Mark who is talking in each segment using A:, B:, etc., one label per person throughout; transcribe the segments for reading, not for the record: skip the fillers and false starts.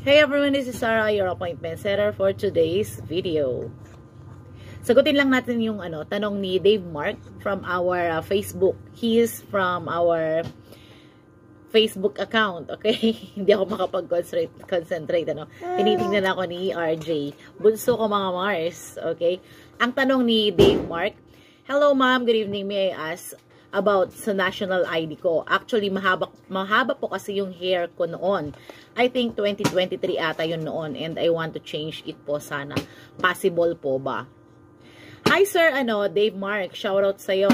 A: Hey everyone, this is Sarah, your appointment setter for today's video. Sagutin lang natin yung tanong ni Dave Mark from our Facebook. He is from our Facebook account, okay? Hindi ako makapag-concentrate, Tinitingnan ako ni RJ. Bunso ko mga Mars, okay? Ang tanong ni Dave Mark, hello ma'am, good evening, may I ask about sa national ID ko. Actually, mahaba po kasi yung hair ko noon. I think 2023 ata yun noon and I want to change it po sana. Possible po ba? Hi sir, Dave Mark, shoutout sa'yo,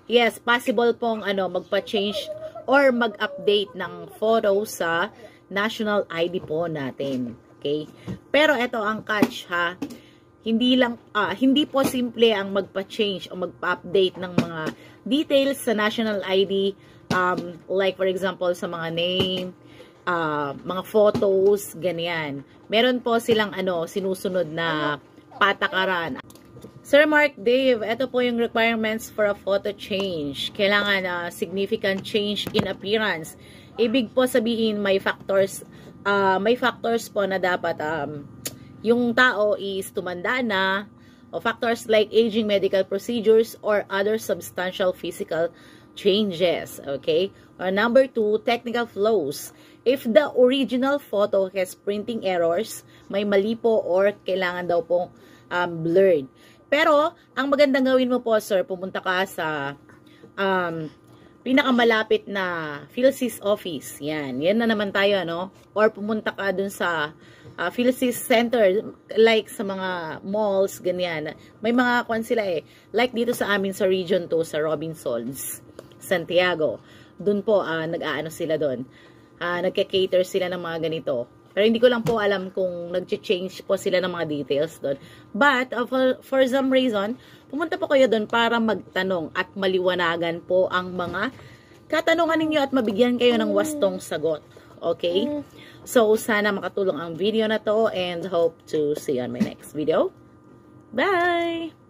A: Yes, possible pong magpa-change or mag-update ng photo sa national ID po natin. Okay? Pero ito ang catch ha. Hindi po simple ang magpa-change o magpa-update ng mga details sa national ID, like for example sa mga name, mga photos, ganyan. Meron po silang sinusunod na patakaran. Sir Mark Dave, ito po yung requirements for a photo change. Kailangan significant change in appearance. Ibig po sabihin may factors po na dapat yung tao is tumanda na, o factors like aging, medical procedures, or other substantial physical changes. Okay? Or number 2, technical flaws. If the original photo has printing errors, may mali po or kailangan daw pong blurred. Pero, ang magandang gawin mo po, sir, pumunta ka sa pinakamalapit na PhilSys office. Yan na naman tayo, Or pumunta ka dun sa PhilSys Center, like sa mga malls, ganyan. May mga kwan sila like dito sa amin sa Region 2, sa Robinsons, Santiago. Dun po, nag-aano sila dun. Nagka-cater sila ng mga ganito. Pero hindi ko lang po alam kung nag-change po sila ng mga details doon. But, for some reason, pumunta po kayo doon para magtanong at maliwanagan po ang mga katanungan ninyo at mabigyan kayo ng wastong sagot. Okay? So, sana makatulong ang video na to and hope to see you on my next video. Bye!